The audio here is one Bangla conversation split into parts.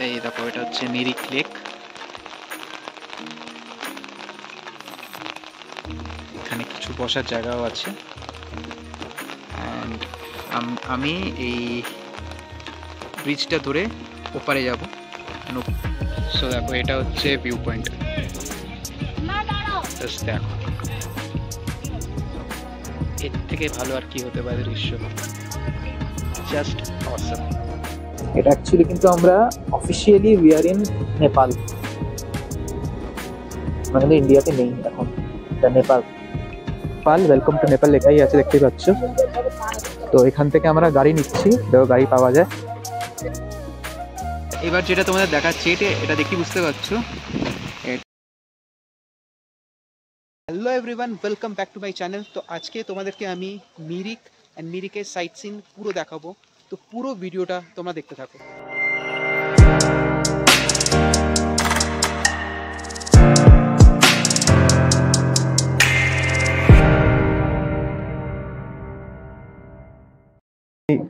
এই দেখো, এটা হচ্ছে মিরিক লেক। এখানে কিছু বসার জায়গাও আছে। অ্যান্ড আমি এই ব্রিজটা ধরে ওপারে যাব। সো দেখো, এটা হচ্ছে ভিউ পয়েন্ট। দেখো, এর থেকে ভালো আর কি হতে পারে দৃশ্য, জাস্ট অসাম। এটা অ্যাকচুয়ালি কিন্তু আমরা officially we are in Nepal, মানে ইন্ডিয়াতে নেই এখন, এটা নেপাল। ওয়েলকাম টু নেপাল লেখাই আছে, দেখতেই পাচ্ছ। তো এখান থেকে আমরা গাড়ি নিচ্ছি, দেখো গাড়ি পাওয়া যায়। এবার যেটা তোমাদের দেখাচ্ছি, এটা দেখি বুঝতে পারছো। Hello everyone, welcome back to my channel. তো আজকে তোমাদেরকে আমি মিরিক অ্যান্ড মিরিকের সাইট সিন পুরো দেখাবো। তো পুরো ভিডিওটা তোমরা দেখতে থাকো।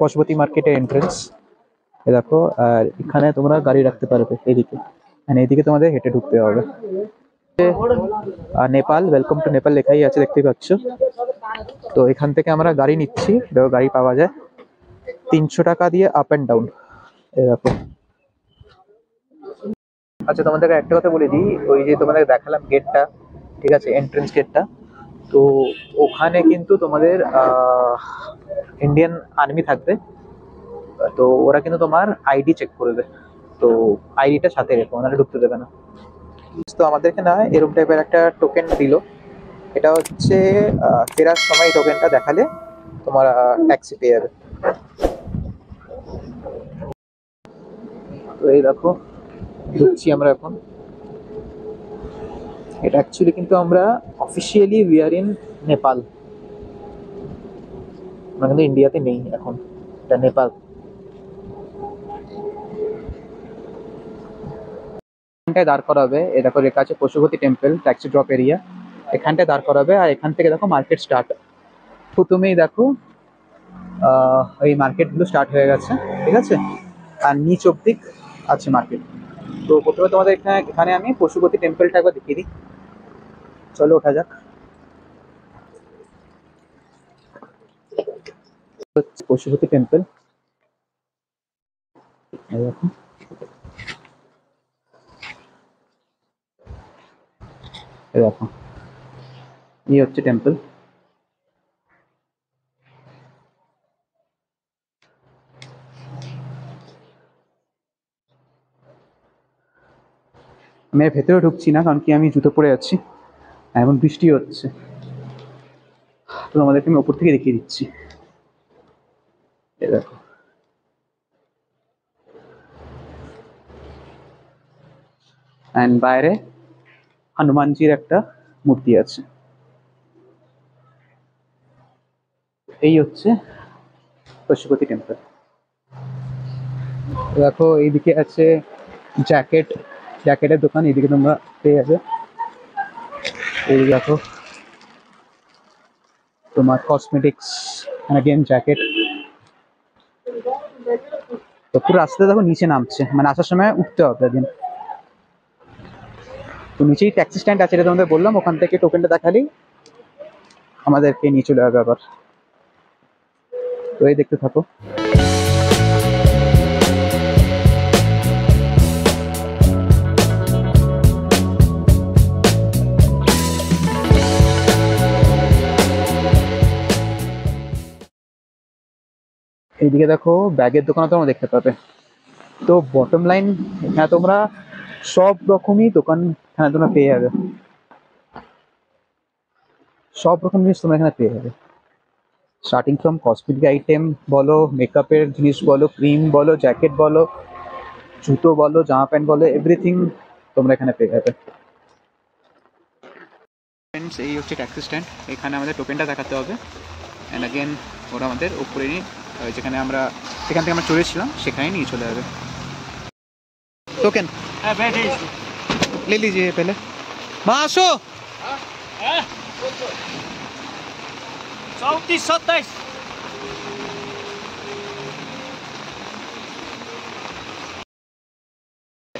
পশুপতি মার্কেটের এন্ট্রেন্স দেখো, আর এখানে তোমরা গাড়ি রাখতে পারবে এদিকে, মানে এদিকে তোমাদের হেঁটে ঢুকতে হবে। নেপাল, ওয়েলকাম টু নেপাল লেখাই আছে, দেখতেই পাচ্ছ। তো এখান থেকে আমরা গাড়ি নিচ্ছি, দেখো গাড়ি পাওয়া যায় 300 টাকা দিয়ে আপ অ্যান্ড ডাউন। দেখো, আচ্ছা তোমাদেরকে একটা কথা বলে দিই, ওই যে তোমাদের দেখালাম গেটটা, ঠিক আছে, এন্ট্রেন্স গেটটা, তো ওখানে কিন্তু তোমাদের ইন্ডিয়ান আর্মি থাকবে। তো ওরা কিন্তু তোমার আইডি চেক করবে, তো আইডিটা সাথে রেখো, ওনারা ঢুকতে দেবে না। তো আমাদেরকে না এরকম টাইপের একটা টোকেন দিল। এটা হচ্ছে ফেরার সময় টোকেনটা দেখালে তোমার ট্যাক্সি পেয়ে যাবে। তো এই দেখো, ঢুকছি আমরা এখন। এটা অ্যাকচুয়ালি কিন্তু আমরা officially we are in Nepal, আমরা কিন্তু ইন্ডিয়াতে নেই এখন, এটা নেপাল। এখানটায় দাঁড় করাবে, এ দেখো লেখা আছে Pashupati temple taxi drop area, এখানটায় দাঁড় করাবে। আর এখান থেকে দেখো মার্কেট স্টার্ট। প্রথমেই দেখো এই মার্কেটগুলো স্টার্ট হয়ে গেছে, ঠিক আছে, আর নিচ অব্দি আছে মার্কেট। তো প্রথমে তোমাদের এখানে আমি পশুপতি টেম্পলটা একবার দেখিয়ে দিই, চলো ওঠা যাক। পশুপতি টেম্পল, দেখো দেখো, এই হচ্ছে টেম্পল। আমি এর ভেতরে ঢুকছি না, কারণ কি আমি জুতো পরে আছি, এখন বৃষ্টি হচ্ছে। তো তোমাদেরকে আমি ওপর থেকে দেখিয়ে দিচ্ছি, এই দেখো। অ্যান্ড বাইরে হনুমানজির একটা মূর্তি আছে। এই হচ্ছে পশুপতি টেম্পল। দেখো এইদিকে আছে জ্যাকেটের দোকান, এইদিকে তোমরা পেয়ে যাবে। এইদিকে দেখো তোমার কসমেটিক্স, অ্যাগেন জ্যাকেট। তো পুরো রাস্তাতে দেখো নিচে নামছে, মানে আসার সময় উঠতে হবে একদিন। তো নিচেই ট্যাক্সি স্ট্যান্ড আছে, এটা তোমাদের বললাম, ওখান থেকে টোকেনটা দেখালেই আমাদেরকে নিয়ে চলে যাবে আবার। তো এই দেখতে থাকো। এইদিকে দেখো ব্যাগের দোকানও তোমরা দেখতে পাবে। তো বটম লাইন, হ্যাঁ তোমরা সব রকমই দোকান হ্যাঁ তোমরা পেয়ে যাবে, সব রকম জিনিস তোমরা এখানে পেয়ে যাবে। স্টার্টিং ফ্রম কসমেটিক আইটেম বলো, মেকআপের জিনিস বলো, ক্রিম বলো, জ্যাকেট বলো, জুতো বলো, জামা প্যান্ট বলো, এভরিথিং তোমরা এখানে পেয়ে যাবে। ফ্রেন্ডস, এই হচ্ছে ট্যাক্সি স্ট্যান্ড, এখানে আমাদের টোকেনটা দেখাতে হবে। অ্যান্ড অ্যাগেন ওরা আমাদের উপরে নিয়ে, যেখানে আমরা সেখান থেকে আমরা চলেছিলাম সেখানে নিয়ে চলে যাবে। टोकन ले लीजिए पहले। माँ आसो 34-27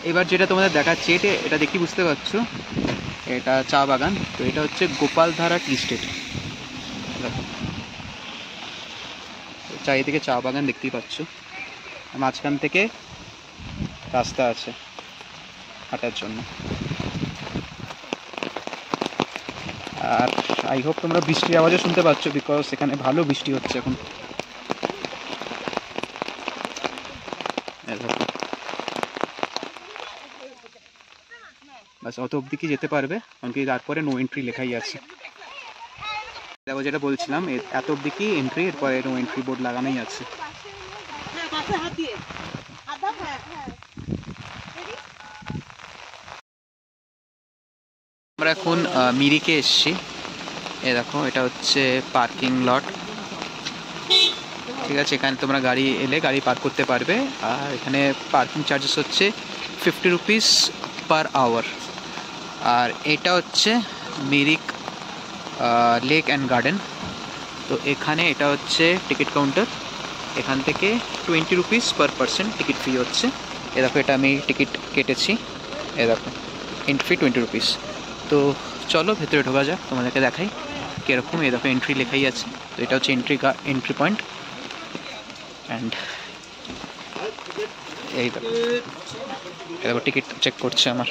এবার যেটা তোমাদের দেখাচ্ছি, এটা দেখি বুঝতে পারছো, এটা চা বাগান। তো এটা হচ্ছে গোপালধারা টি স্টেট। চারিদিকে চা বাগান দেখতেই পাচ্ছ, মাঝখান থেকে রাস্তা আছে হাঁটার জন্য। আর আই হোপ তোমরা বৃষ্টির আওয়াজও শুনতে পাচ্ছ, বিকজ এখানে ভালো বৃষ্টি হচ্ছে এখন। বাস অত অবধি কি যেতে পারবে, কারণ কি তারপরে নো এন্ট্রি লেখাই আছে। দেখো যেটা বলছিলাম, এত অবধি কি এন্ট্রি, এরপরে নো এন্ট্রি বোর্ড লাগানোই আছে। আমরা এখন মিরিকে এসছি। এ দেখো এটা হচ্ছে পার্কিং লট, ঠিক আছে। এখানে তোমরা গাড়ি এলে গাড়ি পার্ক করতে পারবে। আর এখানে পার্কিং চার্জেস হচ্ছে 50 রুপিস পার আওয়ার। আর এটা হচ্ছে মিরিক লেক অ্যান্ড গার্ডেন। তো এখানে এটা হচ্ছে টিকিট কাউন্টার, এখান থেকে 20 রুপিস পার পারসন টিকিট ফি হচ্ছে। এ দেখো এটা আমি টিকিট কেটেছি, এ দেখো এন্ট্রি 20 রুপিস। তো চলো ভেতরে ঢোকা যাক, তোমাদেরকে দেখাই কীরকম। এ দেখো এন্ট্রি লেখাই আছে। তো এটা হচ্ছে এন্ট্রি পয়েন্ট। অ্যান্ড এই দেখো টিকিট চেক করছে আমার।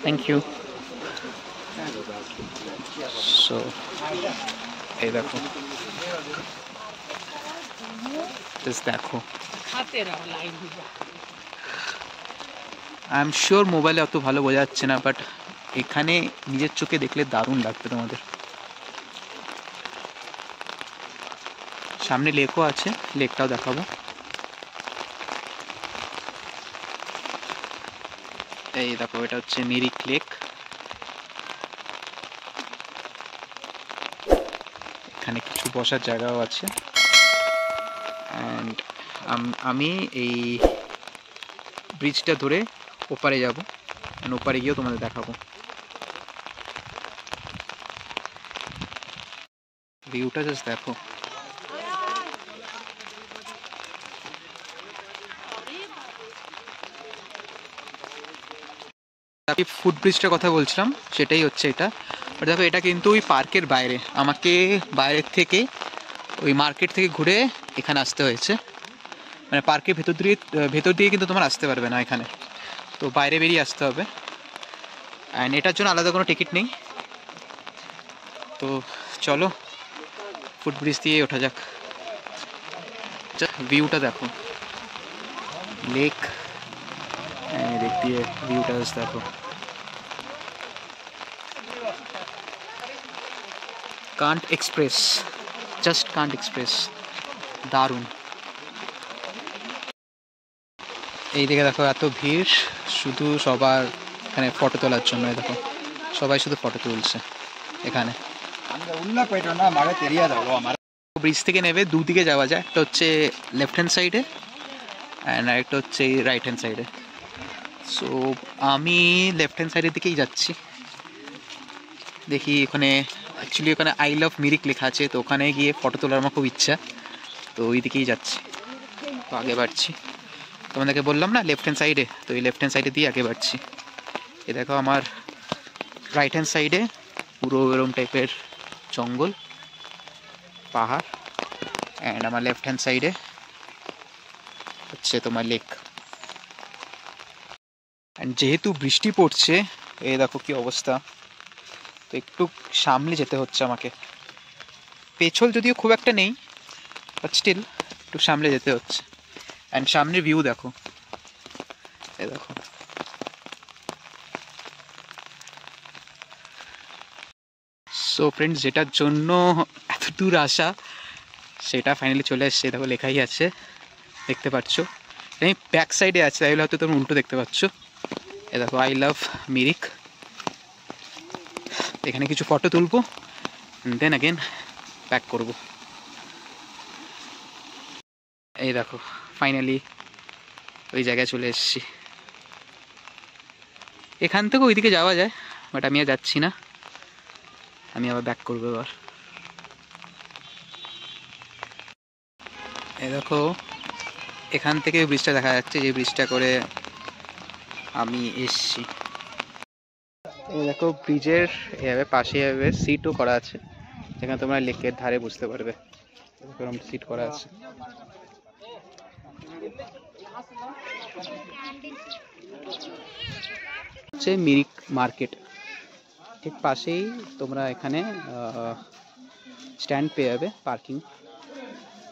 Thank you. সো এই দেখো, দেখো আই এম শিওর মোবাইলে অত ভালো বোঝা যাচ্ছে না, বাট এখানে নিজের চোখে দেখলে দারুণ লাগবে তোমাদের। সামনে লেকও আছে, লেকটাও দেখাবো। এই দেখো এটা হচ্ছে মিরিক লেক। এখানে কিছু বসার জায়গাও আছে। অ্যান্ড আমি এই ব্রিজটা ধরে ওপারে যাব, ওপারে গিয়েও তোমাদের দেখাবো। ভিউটা জাস্ট দেখো। আমি ফুট ব্রিজটার কথা বলছিলাম, সেটাই হচ্ছে এটা। দেখো এটা কিন্তু ওই পার্কের বাইরে, আমাকে বাইরের থেকে ওই মার্কেট থেকে ঘুরে এখানে আসতে হয়েছে। মানে পার্কের ভেতর দিয়ে কিন্তু তোমার আসতে পারবে না এখানে, তো বাইরে বেরিয়ে আসতে হবে। অ্যান্ড এটার জন্য আলাদা কোনো টিকিট নেই। তো চলো ফুট ব্রিজ দিয়ে ওঠা যাক। ভিউটা দেখো, লেক, দেখ দিয়ে ভিউটা দেখো। Can't express, just can't express, দারুণ। এই দিকে দেখো এত ভিড়, শুধু সবার এখানে ফটো তোলার জন্য। দেখো সবাই শুধু ফটো তুলছে এখানে। ব্রিজ থেকে নেবে দুদিকে যাওয়া যায়, একটা হচ্ছে লেফট হ্যান্ড সাইডে অ্যান্ড আরেকটা হচ্ছে রাইট হ্যান্ড সাইডে। সো আমি লেফট হ্যান্ড সাইডের দিকেই যাচ্ছি। দেখি ওখানে অ্যাকচুয়ালি ওখানে আই লাভ মিরিক লেখা আছে, তো ওখানে গিয়ে ফটো তোলার আমার খুব ইচ্ছা, তো ওই দিকেই যাচ্ছি। তো আগে বাড়ছি, তোমাদেরকে বললাম না লেফট হ্যান্ড সাইডে, তো এই লেফট হ্যান্ড সাইডে দিয়ে আগে বাড়ছি। এ দেখো আমার রাইট হ্যান্ড সাইডে পুরো এরম টাইপের জঙ্গল, পাহাড়, অ্যান্ড আমার লেফট হ্যান্ড সাইডে হচ্ছে তোমার লেক। অ্যান্ড যেহেতু বৃষ্টি পড়ছে, এই দেখো কি অবস্থা, তো একটু সামনে যেতে হচ্ছে আমাকে। পেছল যদিও খুব একটা নেই, বাট স্টিল একটু সামনে যেতে হচ্ছে। অ্যান্ড সামনের ভিউ দেখো, এই দেখো। সো ফ্রেন্ডস, যেটার জন্য এত দূর আসা সেটা ফাইনালি চলে এসছে। দেখো লেখাই আছে, দেখতে পাচ্ছ। এই ব্যাক সাইডে আছে, তাই হয়তো তোমরা উল্টো দেখতে পাচ্ছ। এ দেখো আই লাভ মিরিক। এখানে কিছু ফটো তুলবো, দেন অ্যাগেন ব্যাক করব। এই দেখো ফাইনালি ওই জায়গায় চলে এসেছি। এখান থেকে ওইদিকে যাওয়া যায়, বাট আমি আর যাচ্ছি না, আমি আবার ব্যাক করবো এবার। এই দেখো এখান থেকে ব্রিজটা দেখা যাচ্ছে, যে ব্রিজটা করে আমি এসছি। এই দেখো ব্রিজের এভাবে পাশে এভাবে সিটও করা আছে, যেখানে তোমরা লেকের ধারে বুঝতে পারবে এরকম সিট করা আছে। হচ্ছে মিরিক মার্কেট, ঠিক পাশেই তোমরা এখানে স্ট্যান্ড পেয়ে যাবে পার্কিং।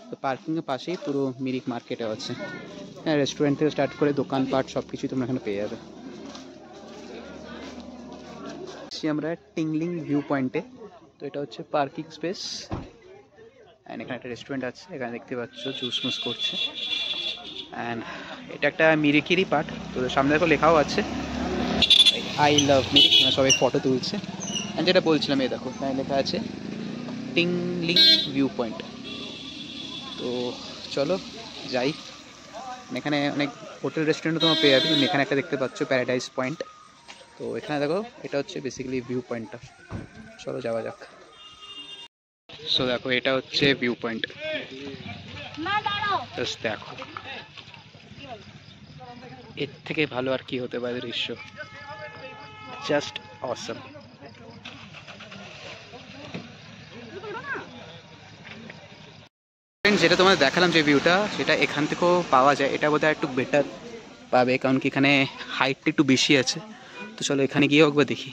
তো পার্কিংয়ের পাশেই পুরো মিরিক মার্কেটে আছে। হ্যাঁ, রেস্টুরেন্ট থেকে স্টার্ট করে দোকানপাট সব কিছুই তোমরা এখানে পেয়ে যাবে। আমরা টিংলিং ভিউ পয়েন্টে, তো এটা হচ্ছে পার্কিং স্পেস অ্যান্ড এখানে একটা রেস্টুরেন্ট আছে, এখানে দেখতে পাচ্ছ জুস মুস করছে। অ্যান্ড এটা একটা মিরিকেরই পার্ট, তো সামনে দেখো লেখাও আছে আই লাভ মিরিক, সবাই ফটো তুলছে। অ্যান্ড যেটা বলছিলাম এই দেখো এখানে লেখা আছে টিংলিং ভিউ পয়েন্ট। তো চলো যাই, এখানে অনেক হোটেল রেস্টুরেন্টও তোমার পেয়ে যাবে। এখানে একটা দেখতে পাচ্ছ প্যারাডাইস পয়েন্ট, তো এখানে দেখো এটা হচ্ছে বেসিক্যালি ভিউ পয়েন্টটা। চলো যাওয়া যাক। সো দেখো এটা হচ্ছে ভিউ পয়েন্ট, জাস্ট দেখো এর থেকে ভালো আর কি হতে পারে দৃশ্য, জাস্ট অসম। যেটা তোমাদের দেখালাম যে ভিউটা, সেটা এখান থেকেও পাওয়া যায়। এটা বোধহয় একটু বেটার পাবে, কারণ কি এখানে হাইটটা একটু বেশি আছে। তো চলো এখানে গিয়ে একবার দেখি।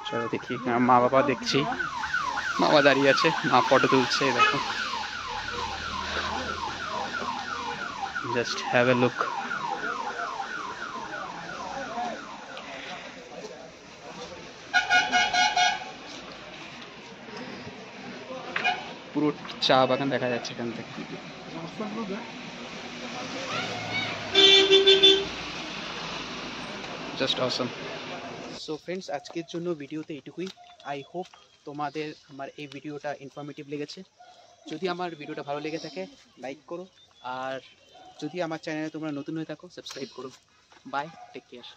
চলো দেখি, মা বাবা দেখছি, মামা দাঁড়িয়ে আছে, মা ফটো তুলছে, দেখো জাস্ট হ্যাভ এ লুক। পুরো চা বাগান দেখা যাচ্ছে এখান থেকে। জাস্ট অসম। সো ফ্রেন্ডস, আজকের জন্য ভিডিওতে এইটুকুই। আই হোপ তোমাদের আমার এই ভিডিওটা ইনফরমেটিভ লেগেছে। যদি আমার ভিডিওটা ভালো লেগে থাকে লাইক করো, আর যদি আমার চ্যানেলে তোমরা নতুন হয়ে থাকো সাবস্ক্রাইব করো। Bye, take care.